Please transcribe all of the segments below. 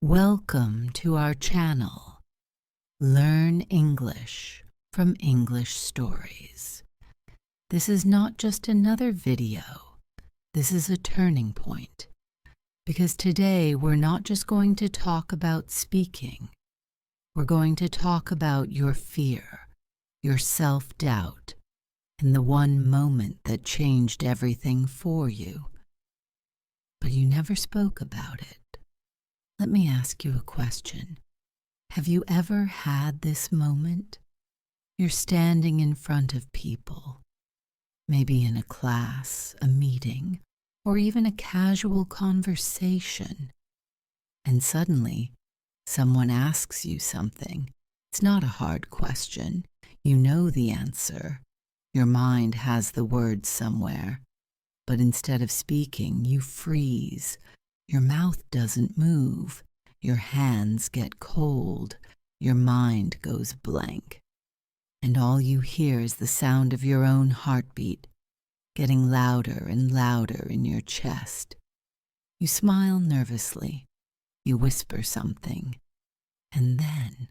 Welcome to our channel, Learn English from English Stories. This is not just another video, this is a turning point, because today we're not just going to talk about speaking, we're going to talk about your fear, your self-doubt, and the one moment that changed everything for you. But you never spoke about it. Let me ask you a question. Have you ever had this moment? You're standing in front of people, maybe in a class, a meeting, or even a casual conversation, and suddenly someone asks you something. It's not a hard question. You know the answer. Your mind has the words somewhere, but instead of speaking, you freeze. Your mouth doesn't move, your hands get cold, your mind goes blank, and all you hear is the sound of your own heartbeat getting louder and louder in your chest. You smile nervously, you whisper something, and then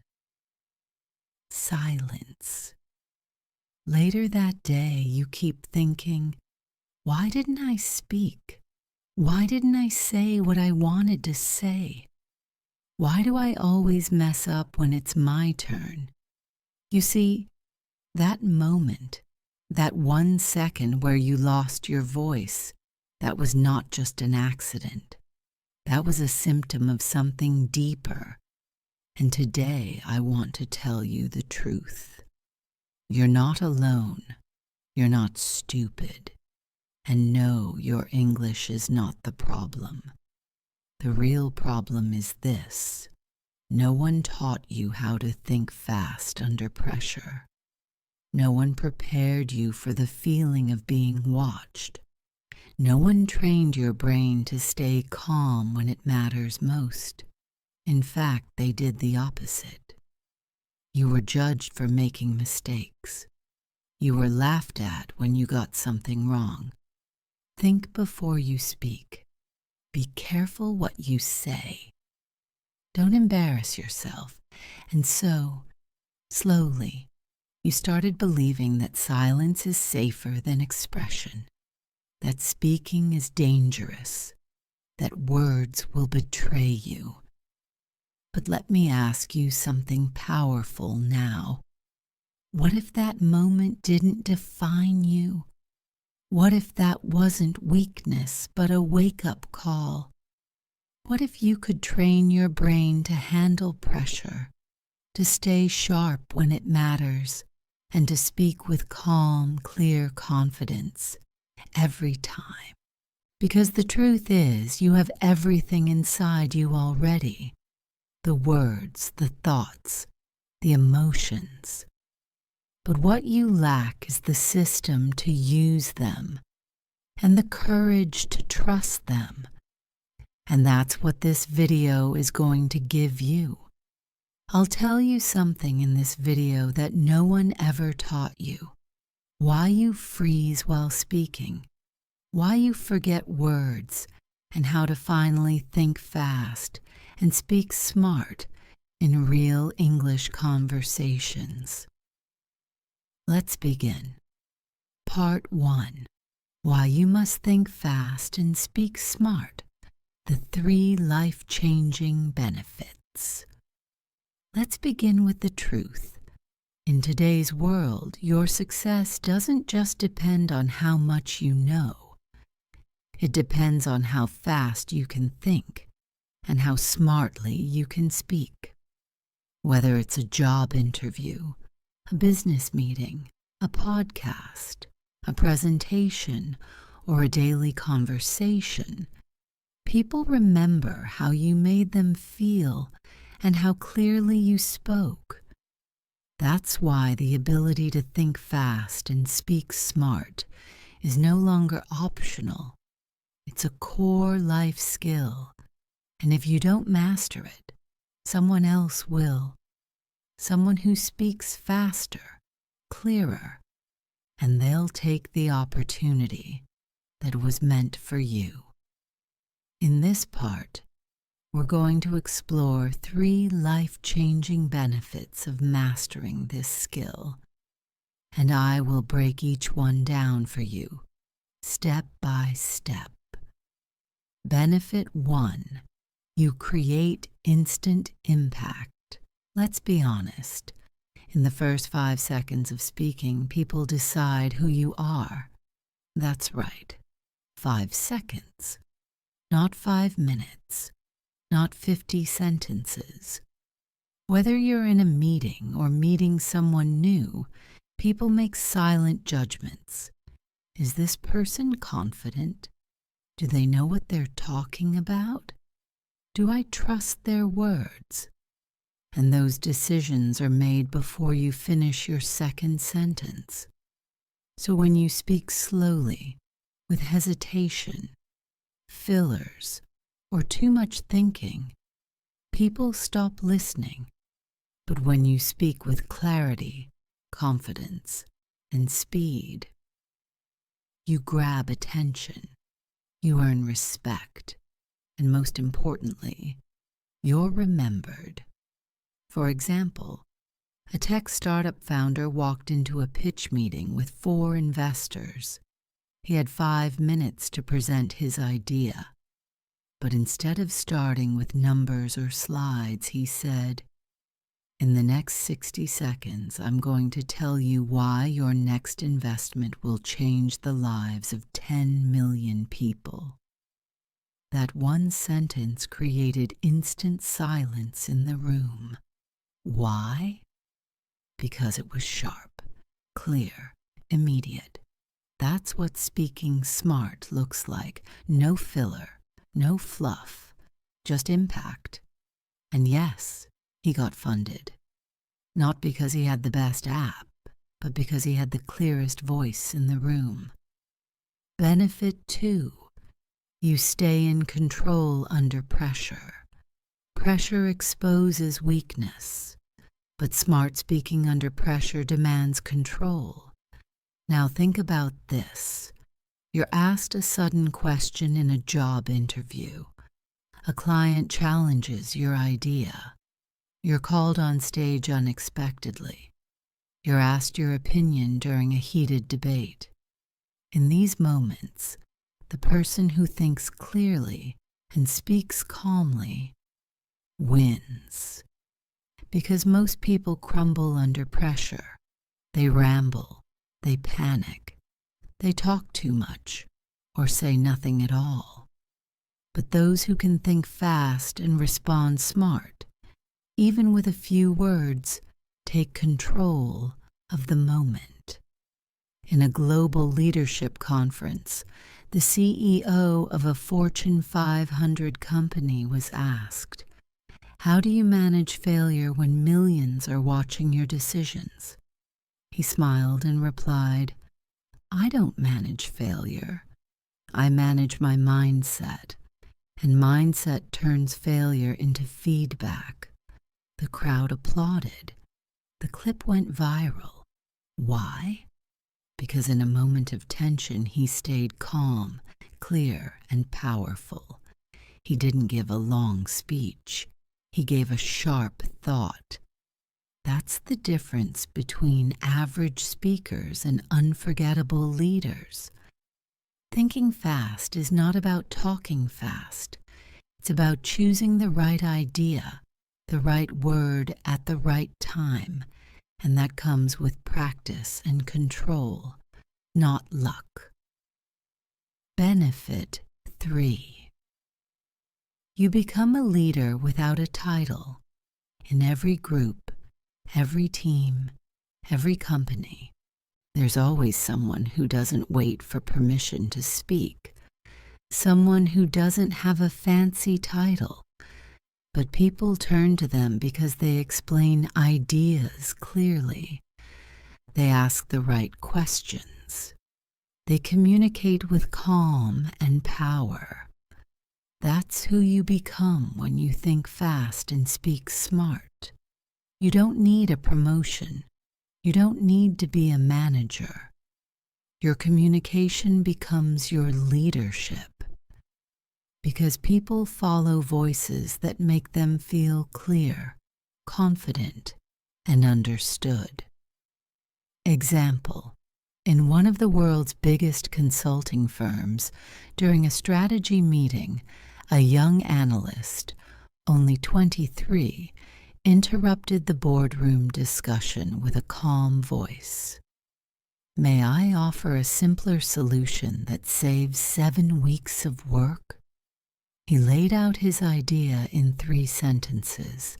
silence. Later that day, you keep thinking, why didn't I speak? Why didn't I say what I wanted to say? Why do I always mess up when it's my turn? You see, that moment, that 1 second where you lost your voice, that was not just an accident. That was a symptom of something deeper. And today I want to tell you the truth. You're not alone. You're not stupid. And no, your English is not the problem. The real problem is this. No one taught you how to think fast under pressure. No one prepared you for the feeling of being watched. No one trained your brain to stay calm when it matters most. In fact, they did the opposite. You were judged for making mistakes. You were laughed at when you got something wrong. Think before you speak. Be careful what you say. Don't embarrass yourself. And so, slowly, you started believing that silence is safer than expression, that speaking is dangerous, that words will betray you. But let me ask you something powerful now. What if that moment didn't define you? What if that wasn't weakness, but a wake-up call? What if you could train your brain to handle pressure, to stay sharp when it matters, and to speak with calm, clear confidence every time? Because the truth is, you have everything inside you already. The words, the thoughts, the emotions. But what you lack is the system to use them and the courage to trust them. And that's what this video is going to give you. I'll tell you something in this video that no one ever taught you. Why you freeze while speaking, why you forget words, and how to finally think fast and speak smart in real English conversations. Let's begin. Part 1. Why you must think fast and speak smart. The 3 life-changing benefits. Let's begin with the truth. In today's world, your success doesn't just depend on how much you know. It depends on how fast you can think and how smartly you can speak. Whether it's a job interview, a business meeting, a podcast, a presentation, or a daily conversation, people remember how you made them feel and how clearly you spoke. That's why the ability to think fast and speak smart is no longer optional. It's a core life skill, and if you don't master it, someone else will. Someone who speaks faster, clearer, and they'll take the opportunity that was meant for you. In this part, We're going to explore 3 life-changing benefits of mastering this skill, and I will break each one down for you, step by step. Benefit 1. You create instant impact. Let's be honest. In the first 5 seconds of speaking, people decide who you are. That's right. 5 seconds. Not 5 minutes. Not 50 sentences. Whether you're in a meeting or meeting someone new, people make silent judgments. Is this person confident? Do they know what they're talking about? Do I trust their words? And those decisions are made before you finish your second sentence. So when you speak slowly, with hesitation, fillers, or too much thinking, people stop listening. But when you speak with clarity, confidence, and speed, you grab attention, you earn respect, and most importantly, you're remembered. For example, a tech startup founder walked into a pitch meeting with 4 investors. He had 5 minutes to present his idea. But instead of starting with numbers or slides, he said, "In the next 60 seconds, I'm going to tell you why your next investment will change the lives of 10 million people." That one sentence created instant silence in the room. Why? Because it was sharp, clear, immediate. That's what speaking smart looks like. No filler. No fluff, just impact. And yes, he got funded. Not because he had the best app, but because he had the clearest voice in the room. Benefit 2. You stay in control under pressure. Pressure exposes weakness, but smart speaking under pressure demands control. Now think about this. You're asked a sudden question in a job interview. A client challenges your idea. You're called on stage unexpectedly. You're asked your opinion during a heated debate. In these moments, the person who thinks clearly and speaks calmly wins. Because most people crumble under pressure. They ramble. They panic. They talk too much, or say nothing at all. But those who can think fast and respond smart, even with a few words, take control of the moment. In a global leadership conference, the CEO of a Fortune 500 company was asked, "How do you manage failure when millions are watching your decisions?" He smiled and replied, "I don't manage failure. I manage my mindset, and mindset turns failure into feedback." The crowd applauded. The clip went viral. Why? Because in a moment of tension, he stayed calm, clear, and powerful. He didn't give a long speech. He gave a sharp thought. That's the difference between average speakers and unforgettable leaders. Thinking fast is not about talking fast. It's about choosing the right idea, the right word at the right time, and that comes with practice and control, not luck. Benefit 3. You become a leader without a title. In every group, every team, every company, there's always someone who doesn't wait for permission to speak, someone who doesn't have a fancy title, but people turn to them because they explain ideas clearly. They ask the right questions. They communicate with calm and power. That's who you become when you think fast and speak smart. You don't need a promotion. You don't need to be a manager. Your communication becomes your leadership. Because people follow voices that make them feel clear, confident, and understood. Example: in one of the world's biggest consulting firms, during a strategy meeting, a young analyst, only 23, interrupted the boardroom discussion with a calm voice. "May I offer a simpler solution that saves 7 weeks of work?" He laid out his idea in 3 sentences.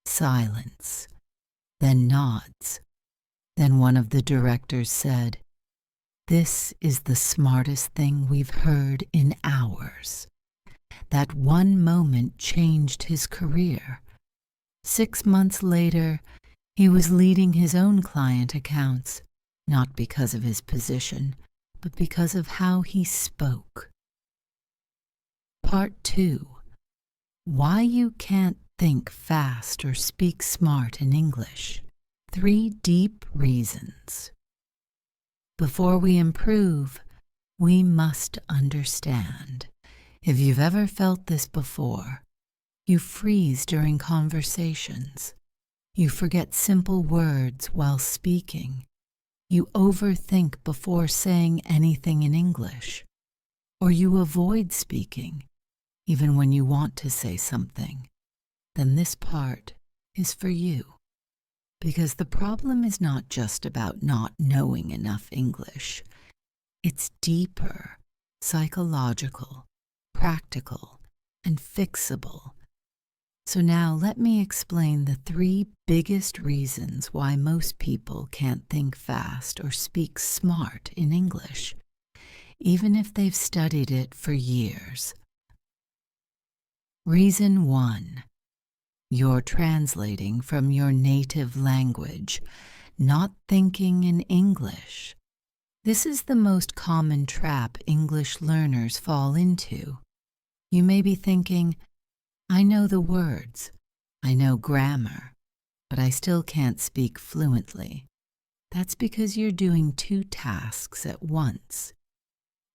Silence. Then nods. Then one of the directors said, "This is the smartest thing we've heard in hours." That one moment changed his career. 6 months later, he was leading his own client accounts, not because of his position, but because of how he spoke. Part 2. Why you can't think fast or speak smart in English. 3 deep reasons. Before we improve, we must understand. If you've ever felt this before, you freeze during conversations. You forget simple words while speaking. You overthink before saying anything in English. Or you avoid speaking, even when you want to say something. Then this part is for you. Because the problem is not just about not knowing enough English. It's deeper, psychological, practical, and fixable. So now let me explain the 3 biggest reasons why most people can't think fast or speak smart in English, even if they've studied it for years. Reason 1. You're translating from your native language, not thinking in English. This is the most common trap English learners fall into. You may be thinking, "I know the words, I know grammar, but I still can't speak fluently." That's because you're doing 2 tasks at once.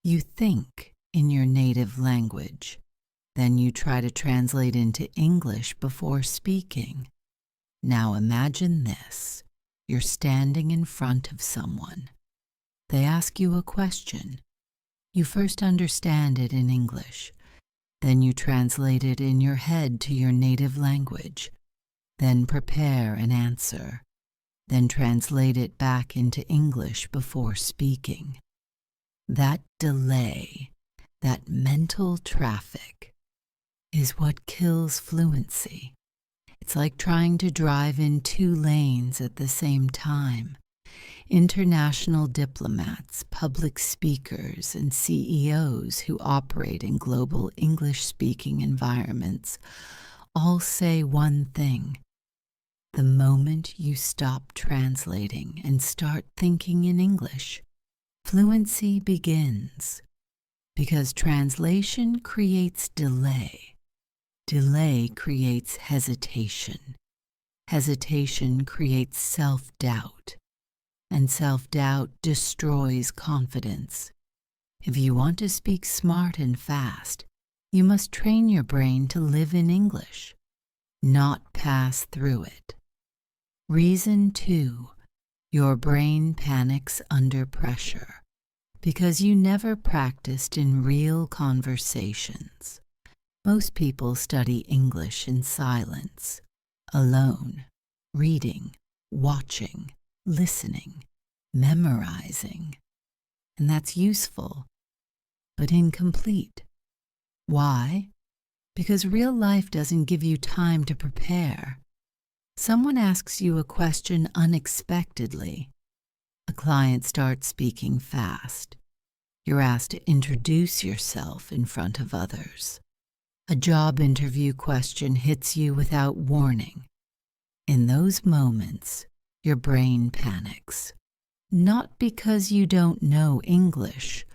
You think in your native language. Then you try to translate into English before speaking. Now imagine this. You're standing in front of someone. They ask you a question. You first understand it in English. Then you translate it in your head to your native language. Then prepare an answer. Then translate it back into English before speaking. That delay, that mental traffic, is what kills fluency. It's like trying to drive in 2 lanes at the same time. International diplomats, public speakers, and CEOs who operate in global English-speaking environments all say one thing. The moment you stop translating and start thinking in English, fluency begins. Because translation creates delay. Delay creates hesitation. Hesitation creates self-doubt. And self-doubt destroys confidence. If you want to speak smart and fast, you must train your brain to live in English, not pass through it. Reason 2. Your brain panics under pressure because you never practiced in real conversations. Most people study English in silence, alone, reading, watching, listening, memorizing. And that's useful, but incomplete. Why? Because real life doesn't give you time to prepare. Someone asks you a question unexpectedly. A client starts speaking fast. You're asked to introduce yourself in front of others. A job interview question hits you without warning. In those moments, your brain panics. Not because you don't know English,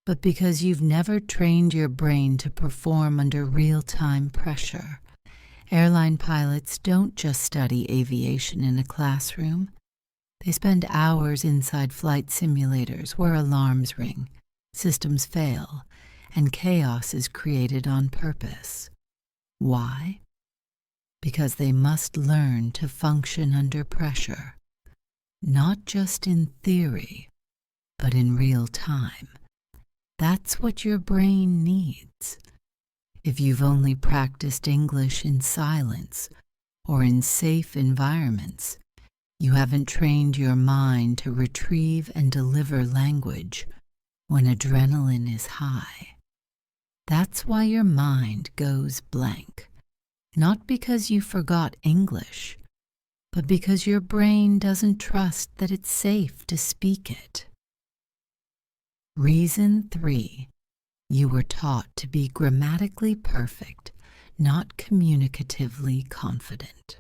but because you've never trained your brain to perform under real-time pressure. Airline pilots don't just study aviation in a classroom. They spend hours inside flight simulators where alarms ring, systems fail, and chaos is created on purpose. Why? Because they must learn to function under pressure, not just in theory, but in real time. That's what your brain needs. If you've only practiced English in silence or in safe environments, you haven't trained your mind to retrieve and deliver language when adrenaline is high. That's why your mind goes blank, not because you forgot English, but because your brain doesn't trust that it's safe to speak it. Reason 3. You were taught to be grammatically perfect, not communicatively confident.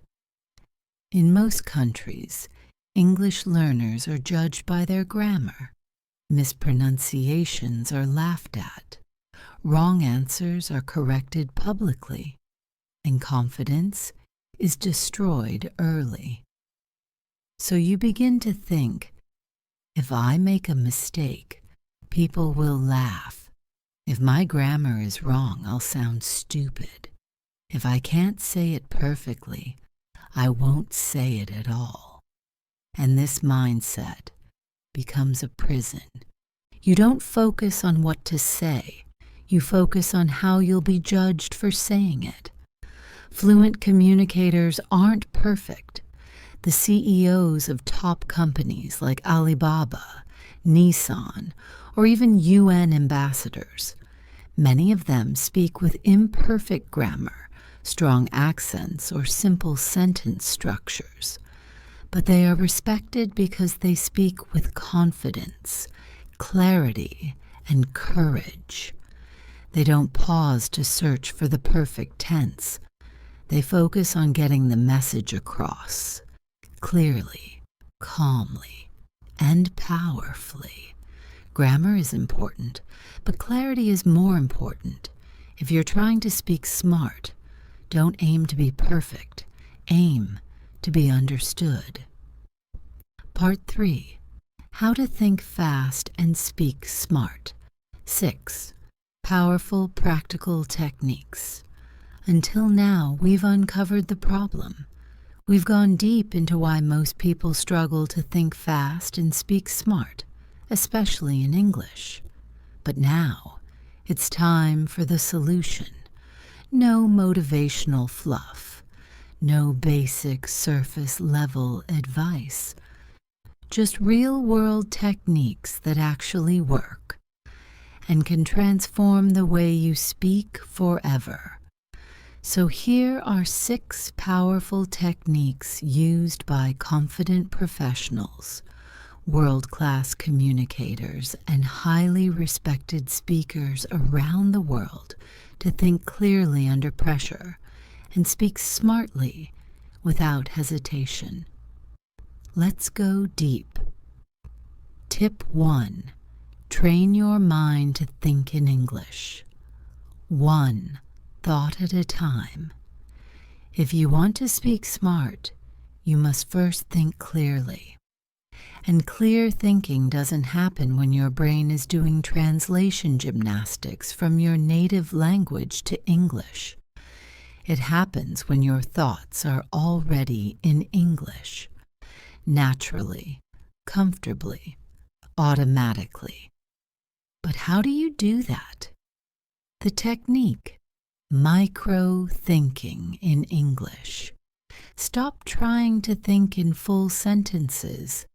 In most countries, English learners are judged by their grammar. Mispronunciations are laughed at. Wrong answers are corrected publicly, and confidence is destroyed early. So you begin to think, if I make a mistake, people will laugh. If my grammar is wrong, I'll sound stupid. If I can't say it perfectly, I won't say it at all. And this mindset becomes a prison. You don't focus on what to say. You focus on how you'll be judged for saying it. Fluent communicators aren't perfect. The CEOs of top companies like Alibaba, Nissan, or even UN ambassadors, many of them speak with imperfect grammar, strong accents, or simple sentence structures. But they are respected because they speak with confidence, clarity, and courage. They don't pause to search for the perfect tense. They focus on getting the message across, clearly, calmly, and powerfully. Grammar is important, but clarity is more important. If you're trying to speak smart, don't aim to be perfect. Aim to be understood. Part 3. How to think fast and speak smart. 6. Powerful practical techniques. Until now, we've uncovered the problem. We've gone deep into why most people struggle to think fast and speak smart, especially in English. But now, it's time for the solution. No motivational fluff. No basic surface-level advice. Just real-world techniques that actually work and can transform the way you speak forever. So here are 6 powerful techniques used by confident professionals, world-class communicators, and highly respected speakers around the world to think clearly under pressure and speak smartly without hesitation. Let's go deep. Tip 1. Train your mind to think in English. 1 thought at a time. If you want to speak smart, you must first think clearly. And clear thinking doesn't happen when your brain is doing translation gymnastics from your native language to English. It happens when your thoughts are already in English, naturally, comfortably, automatically. But how do you do that? The technique, microthinking in English. Stop trying to think in full sentences.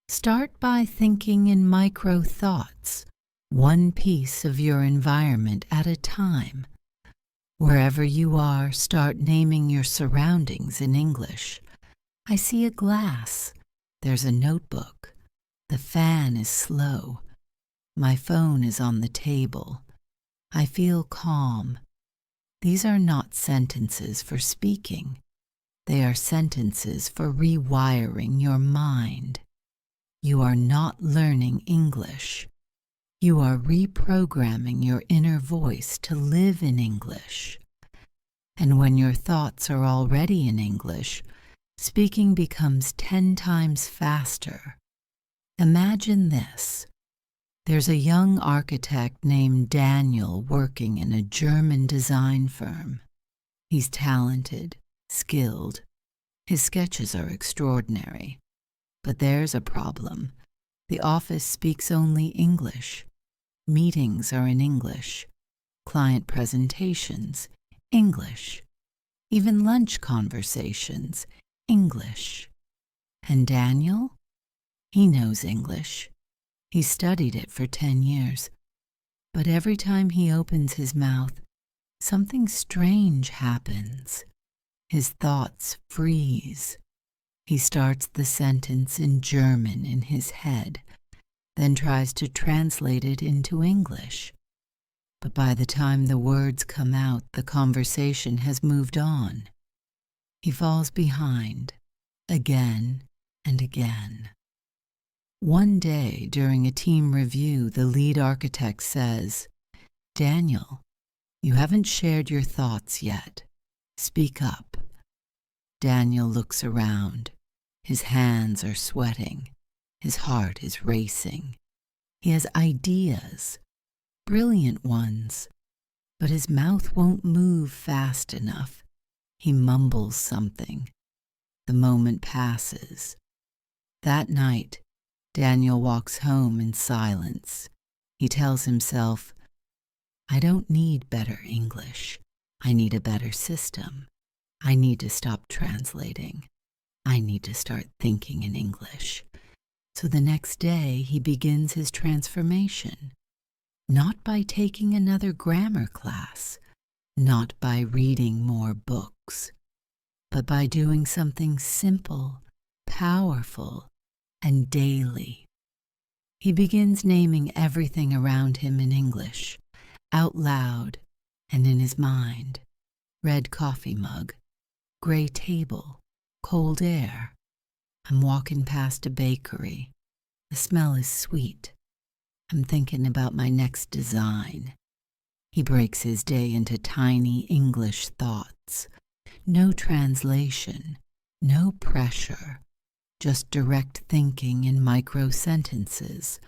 Start by thinking in micro thoughts, one piece of your environment at a time. Wherever you are, start naming your surroundings in English. I see a glass. There's a notebook. The fan is slow. My phone is on the table. I feel calm. These are not sentences for speaking. They are sentences for rewiring your mind. You are not learning English. You are reprogramming your inner voice to live in English. And when your thoughts are already in English, speaking becomes 10 times faster. Imagine this. There's a young architect named Daniel working in a German design firm. He's talented, skilled. His sketches are extraordinary. But there's a problem. The office speaks only English. Meetings are in English. Client presentations, English. Even lunch conversations, English. And Daniel? He knows English. He studied it for 10 years. But every time he opens his mouth, something strange happens. His thoughts freeze. He starts the sentence in German in his head, then tries to translate it into English. But by the time the words come out, the conversation has moved on. He falls behind, again and again. One day, during a team review, the lead architect says, "Daniel, you haven't shared your thoughts yet. Speak up." Daniel looks around. His hands are sweating. His heart is racing. He has ideas, brilliant ones, but his mouth won't move fast enough. He mumbles something. The moment passes. That night, Daniel walks home in silence. He tells himself, "I don't need better English. I need a better system. I need to stop translating. I need to start thinking in English." So the next day, he begins his transformation. Not by taking another grammar class, not by reading more books, but by doing something simple, powerful, and daily. He begins naming everything around him in English, out loud and in his mind. Red coffee mug, gray table, cold air. I'm walking past a bakery. The smell is sweet. I'm thinking about my next design. He breaks his day into tiny English thoughts. No translation, no pressure, just direct thinking in micro sentences.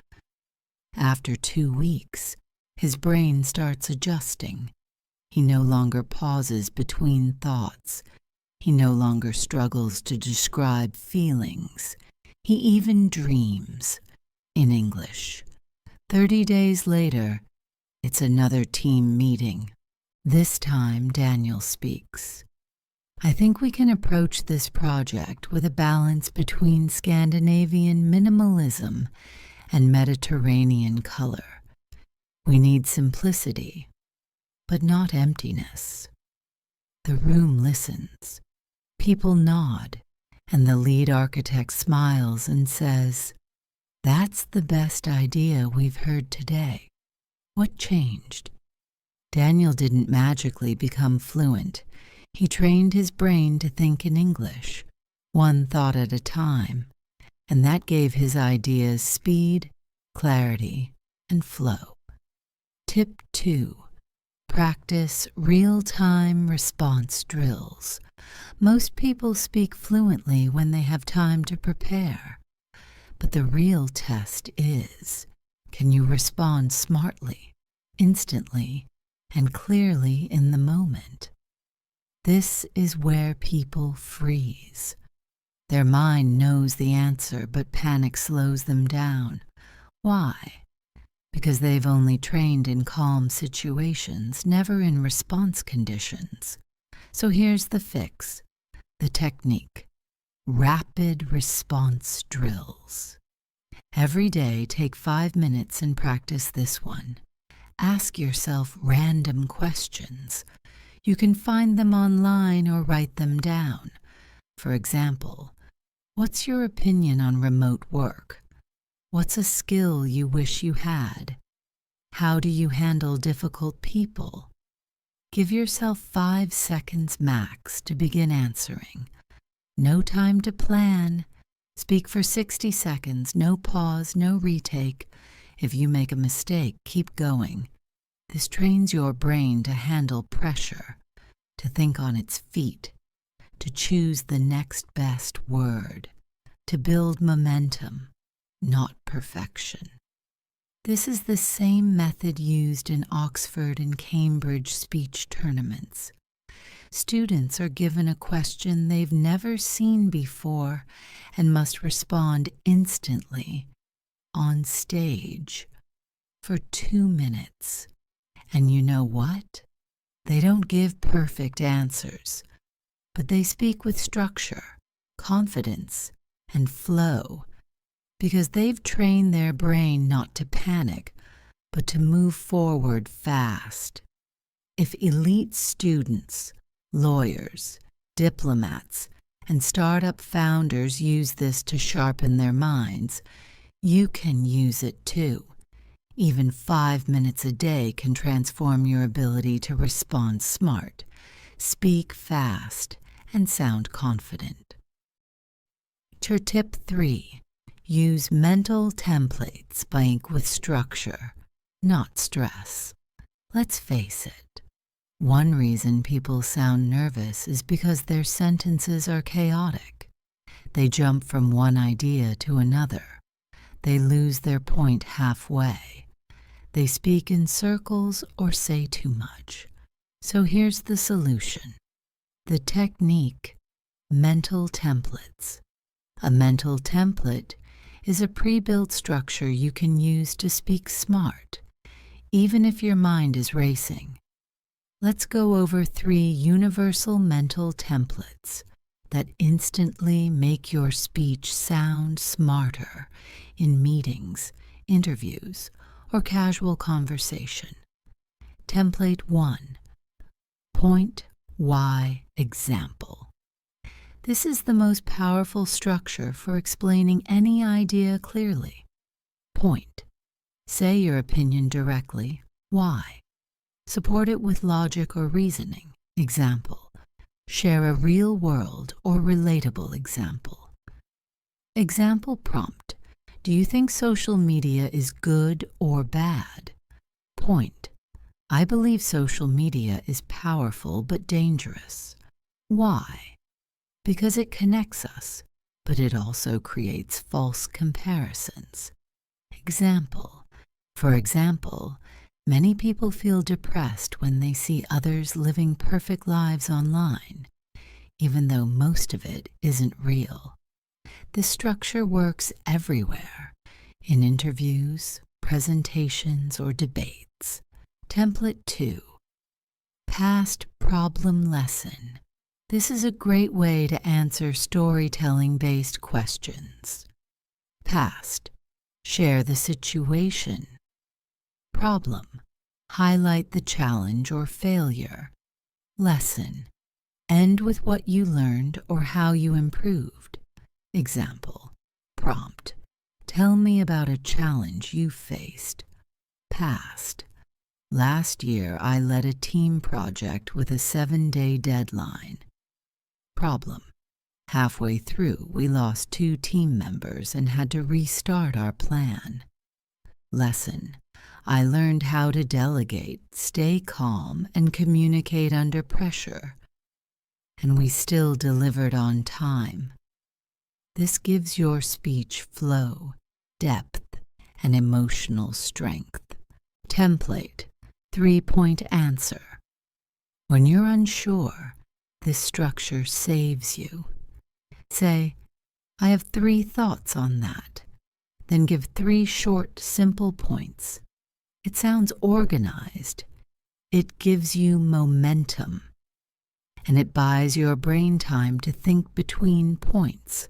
After 2 weeks, his brain starts adjusting. He no longer pauses between thoughts. He no longer struggles to describe feelings. He even dreams in English. 30 days later, it's another team meeting. This time, Daniel speaks. "I think we can approach this project with a balance between Scandinavian minimalism and Mediterranean color. We need simplicity, but not emptiness." The room listens. People nod, and the lead architect smiles and says, "That's the best idea we've heard today." What changed? Daniel didn't magically become fluent. He trained his brain to think in English, one thought at a time, and that gave his ideas speed, clarity, and flow. Tip 2. Practice real-time response drills. Most people speak fluently when they have time to prepare. But the real test is, can you respond smartly, instantly, and clearly in the moment? This is where people freeze. Their mind knows the answer, but panic slows them down. Why? Because they've only trained in calm situations, never in response conditions. So here's the fix, the technique. Rapid response drills. Every day, take 5 minutes and practice this one. Ask yourself random questions. You can find them online or write them down. For example, what's your opinion on remote work? What's a skill you wish you had? How do you handle difficult people? Give yourself 5 seconds max to begin answering. No time to plan. Speak for 60 seconds, no pause, no retake. If you make a mistake, keep going. This trains your brain to handle pressure, to think on its feet, to choose the next best word, to build momentum, not perfection. This is the same method used in Oxford and Cambridge speech tournaments. Students are given a question they've never seen before and must respond instantly on stage for 2 minutes. And you know what? They don't give perfect answers, but they speak with structure, confidence, and flow because they've trained their brain not to panic, but to move forward fast. If elite students, lawyers, diplomats, and startup founders use this to sharpen their minds, you can use it too. Even 5 minutes a day can transform your ability to respond smart, speak fast, and sound confident. Tip 3. Use mental templates by ink with structure, not stress. Let's face it. One reason people sound nervous is because their sentences are chaotic. They jump from one idea to another. They lose their point halfway. They speak in circles or say too much. So here's the solution. The technique, mental templates. A mental template is a pre-built structure you can use to speak smart, even if your mind is racing. Let's go over 3 universal mental templates that instantly make your speech sound smarter in meetings, interviews, or casual conversation. Template 1. Point, why, example. This is the most powerful structure for explaining any idea clearly. Point. Say your opinion directly. Why? Support it with logic or reasoning. Example. Share a real-world or relatable example. Example prompt. Do you think social media is good or bad? Point. I believe social media is powerful but dangerous. Why? Because it connects us, but it also creates false comparisons. Example. For example, many people feel depressed when they see others living perfect lives online, even though most of it isn't real. This structure works everywhere, in interviews, presentations, or debates. Template 2. Past problem lesson. This is a great way to answer storytelling-based questions. Past. Share the situation. Problem. Highlight the challenge or failure. Lesson. End with what you learned or how you improved. Example. Prompt. Tell me about a challenge you faced. Past. Last year, I led a team project with a 7-day deadline. Problem. Halfway through, we lost 2 team members and had to restart our plan. Lesson. I learned how to delegate, stay calm, and communicate under pressure. And we still delivered on time. This gives your speech flow, depth, and emotional strength. Template. 3-point answer. When you're unsure, this structure saves you. Say, I have 3 thoughts on that. Then give 3 short, simple points. It sounds organized. It gives you momentum. And it buys your brain time to think between points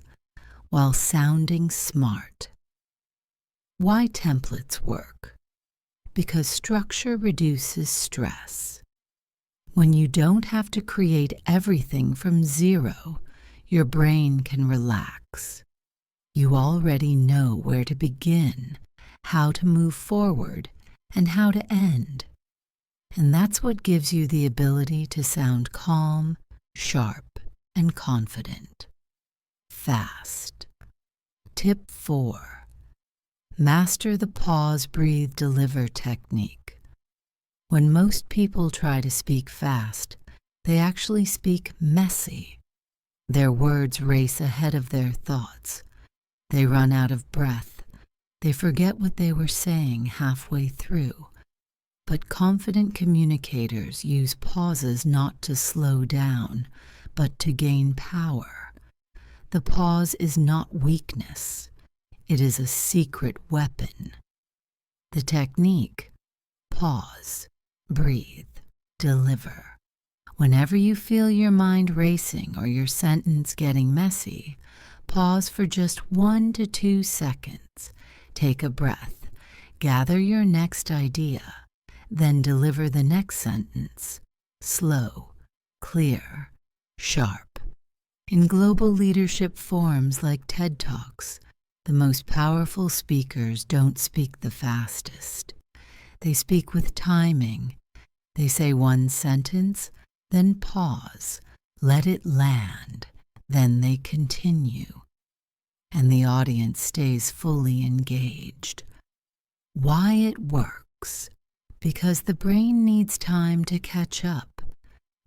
while sounding smart. Why templates work? Because structure reduces stress. When you don't have to create everything from zero, your brain can relax. You already know where to begin, how to move forward, and how to end. And that's what gives you the ability to sound calm, sharp, and confident. Fast. Tip 4. Master the pause, breathe, deliver technique. When most people try to speak fast, they actually speak messy. Their words race ahead of their thoughts. They run out of breath, They forget what they were saying halfway through. But confident communicators use pauses not to slow down, but to gain power. The pause is not weakness. It is a secret weapon. The technique: pause, breathe, deliver. Whenever you feel your mind racing or your sentence getting messy, pause for just 1 to 2 seconds. Take a breath. Gather your next idea. Then deliver the next sentence. Slow, clear, sharp. In global leadership forums like TED Talks, the most powerful speakers don't speak the fastest. They speak with timing. They say one sentence, then pause, let it land, then they continue. And the audience stays fully engaged. Why it works? Because the brain needs time to catch up.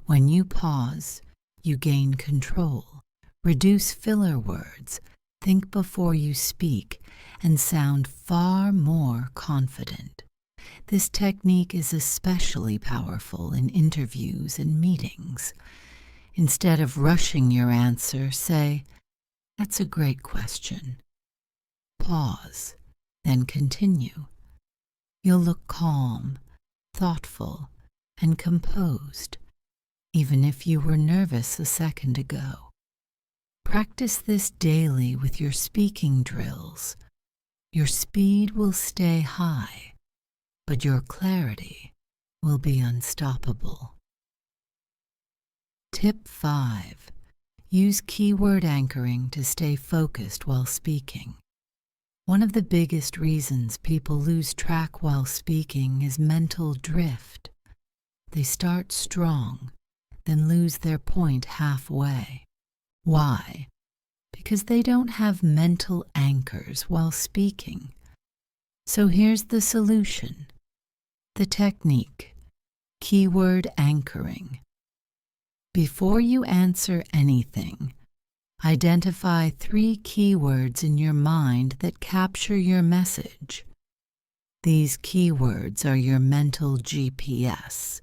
When you pause, you gain control, reduce filler words, think before you speak, and sound far more confident. This technique is especially powerful in interviews and meetings. Instead of rushing your answer, say, "That's a great question." Pause, then continue. You'll look calm, thoughtful, and composed, even if you were nervous a second ago. Practice this daily with your speaking drills. Your speed will stay high, but your clarity will be unstoppable. Tip 5. Use keyword anchoring to stay focused while speaking. One of the biggest reasons people lose track while speaking is mental drift. They start strong, then lose their point halfway. Why? Because they don't have mental anchors while speaking. So here's the solution. The technique: keyword anchoring. Before you answer anything, identify 3 keywords in your mind that capture your message. These keywords are your mental GPS.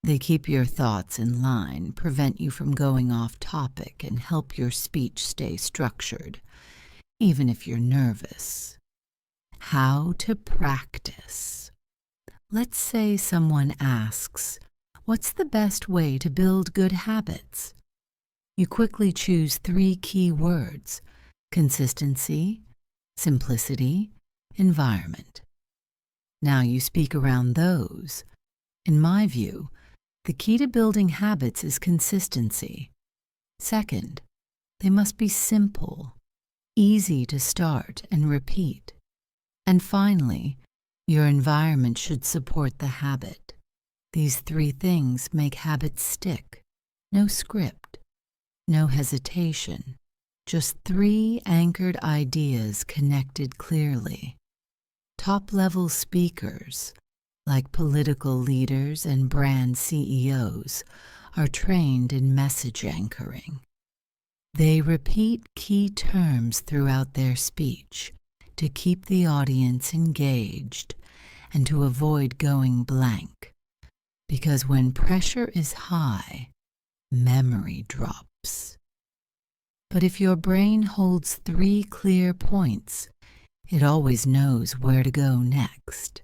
They keep your thoughts in line, prevent you from going off topic, and help your speech stay structured, even if you're nervous. How to practice. Let's say someone asks, "What's the best way to build good habits?" You quickly choose 3 key words: consistency, simplicity, environment. Now you speak around those. In my view, the key to building habits is consistency. Second, they must be simple, easy to start and repeat. And finally, your environment should support the habit. These 3 things make habits stick. No script, no hesitation, just 3 anchored ideas connected clearly. Top-level speakers, like political leaders and brand CEOs, are trained in message anchoring. They repeat key terms throughout their speech to keep the audience engaged and to avoid going blank. Because when pressure is high, memory drops. But if your brain holds 3 clear points, it always knows where to go next.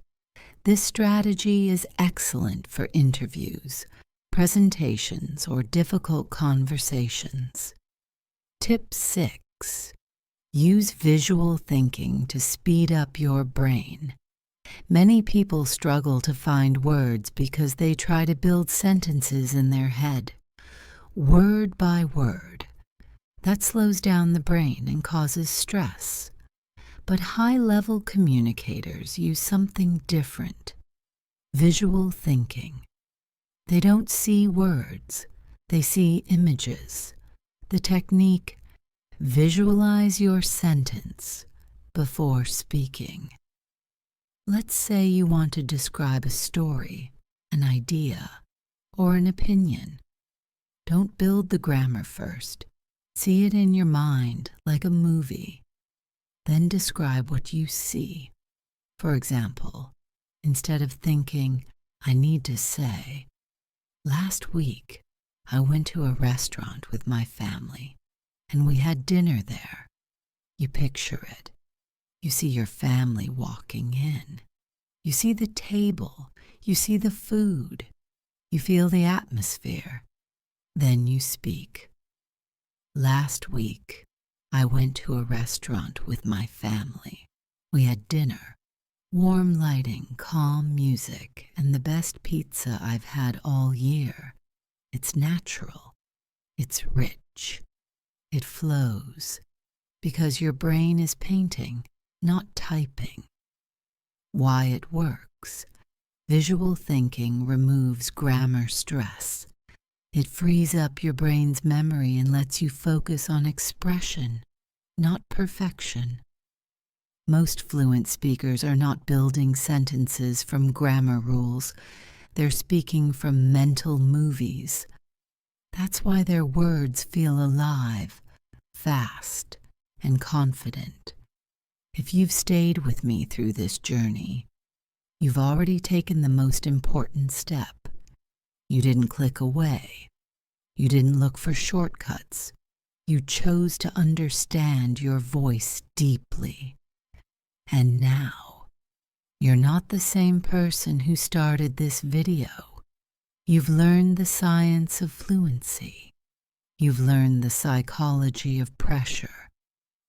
This strategy is excellent for interviews, presentations, or difficult conversations. Tip 6. Use visual thinking to speed up your brain. Many people struggle to find words because they try to build sentences in their head, word by word. That slows down the brain and causes stress. But high-level communicators use something different: visual thinking. They don't see words, they see images. The technique: visualize your sentence before speaking. Let's say you want to describe a story, an idea, or an opinion. Don't build the grammar first. See it in your mind like a movie. Then describe what you see. For example, instead of thinking, I need to say, last week I went to a restaurant with my family and we had dinner there. You picture it. You see your family walking in. You see the table. You see the food. You feel the atmosphere. Then you speak. Last week, I went to a restaurant with my family. We had dinner. Warm lighting, calm music, and the best pizza I've had all year. It's natural. It's rich. It flows. Because your brain is painting, not typing. Why it works. Visual thinking removes grammar stress. It frees up your brain's memory and lets you focus on expression, not perfection. Most fluent speakers are not building sentences from grammar rules. They're speaking from mental movies. That's why their words feel alive, fast, and confident. If you've stayed with me through this journey, you've already taken the most important step. You didn't click away. You didn't look for shortcuts. You chose to understand your voice deeply. And now, you're not the same person who started this video. You've learned the science of fluency. You've learned the psychology of pressure.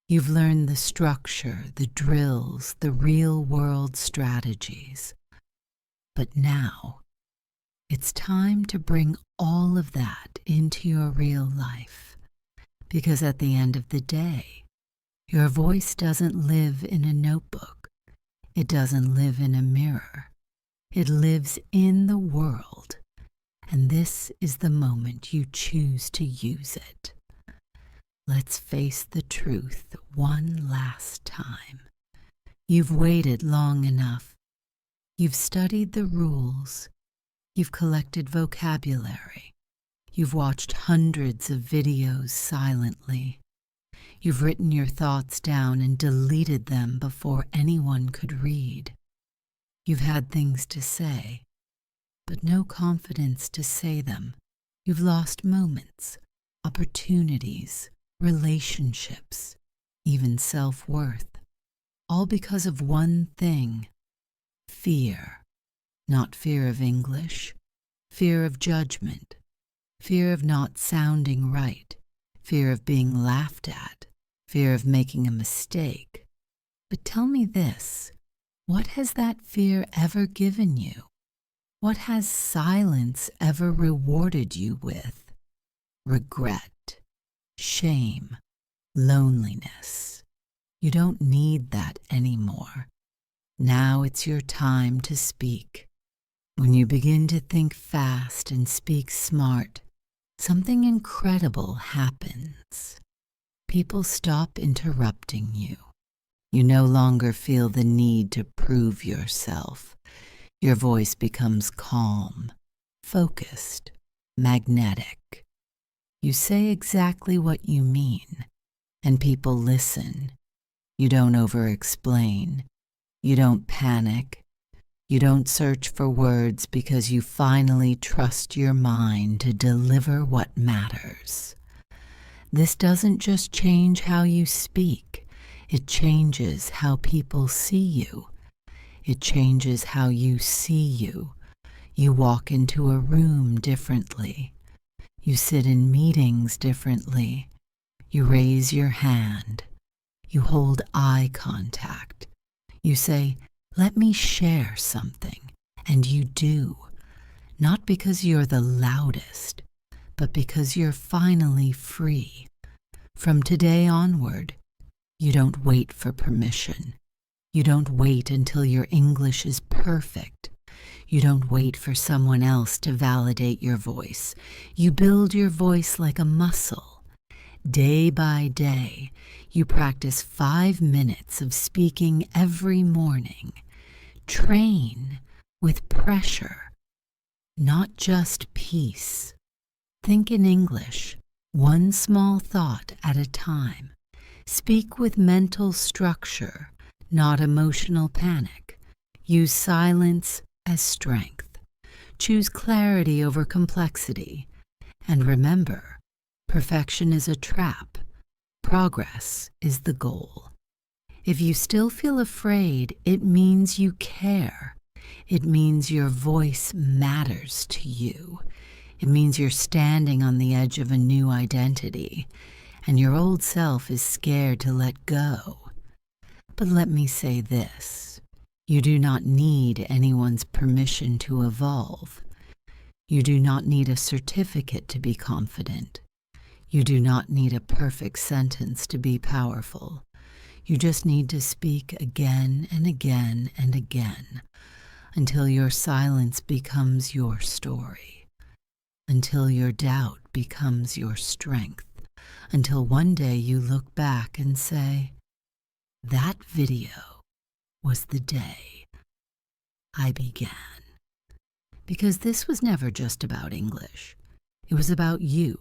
You've learned the structure, the drills, the real-world strategies. But now, it's time to bring all of that into your real life. Because at the end of the day, your voice doesn't live in a notebook. It doesn't live in a mirror. It lives in the world. And this is the moment you choose to use it. Let's face the truth one last time. You've waited long enough. You've studied the rules. You've collected vocabulary. You've watched hundreds of videos silently. You've written your thoughts down and deleted them before anyone could read. You've had things to say, but no confidence to say them. You've lost moments, opportunities, relationships, even self-worth, all because of one thing: fear. Not fear of English, fear of judgment, fear of not sounding right, fear of being laughed at, fear of making a mistake. But tell me this, what has that fear ever given you? What has silence ever rewarded you with? Regret, shame, loneliness. You don't need that anymore. Now it's your time to speak. When you begin to think fast and speak smart, something incredible happens. People stop interrupting you. You no longer feel the need to prove yourself. Your voice becomes calm, focused, magnetic. You say exactly what you mean, and people listen. You don't over-explain. You don't panic. You don't search for words because you finally trust your mind to deliver what matters. This doesn't just change how you speak. It changes how people see you. It changes how you see you. You walk into a room differently. You sit in meetings differently. You raise your hand. You hold eye contact. You say, "Let me share something," and you do. Not because you're the loudest, but because you're finally free. From today onward, you don't wait for permission. You don't wait until your English is perfect. You don't wait for someone else to validate your voice. You build your voice like a muscle. Day by day, you practice 5 minutes of speaking every morning. Train with pressure, not just peace. Think in English, one small thought at a time. Speak with mental structure, not emotional panic. Use silence as strength. Choose clarity over complexity. And remember, perfection is a trap. Progress is the goal. If you still feel afraid, it means you care. It means your voice matters to you. It means you're standing on the edge of a new identity, and your old self is scared to let go. But let me say this: you do not need anyone's permission to evolve. You do not need a certificate to be confident. You do not need a perfect sentence to be powerful. You just need to speak again and again and again until your silence becomes your story, until your doubt becomes your strength, until one day you look back and say, "That video was the day I began." Because this was never just about English. It was about you,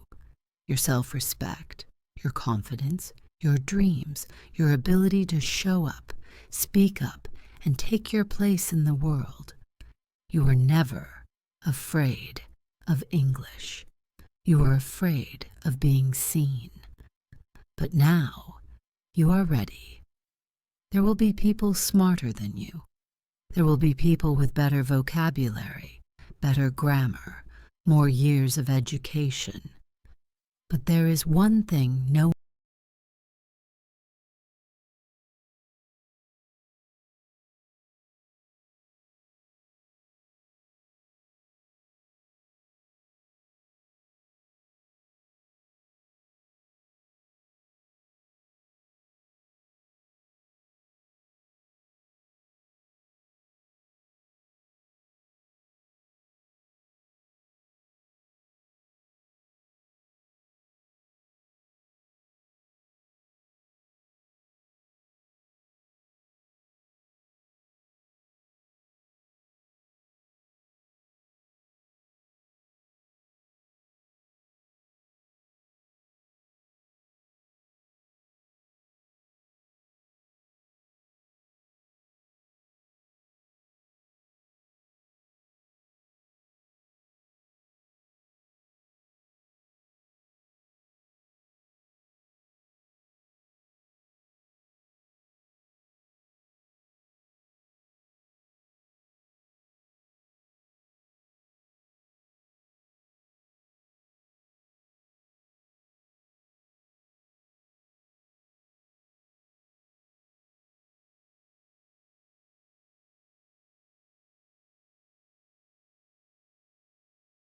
your self-respect, your confidence, your dreams, your ability to show up, speak up, and take your place in the world. You were never afraid of English. You were afraid of being seen. But now you are ready. There will be people smarter than you. There will be people with better vocabulary, better grammar, more years of education. But there is one thing no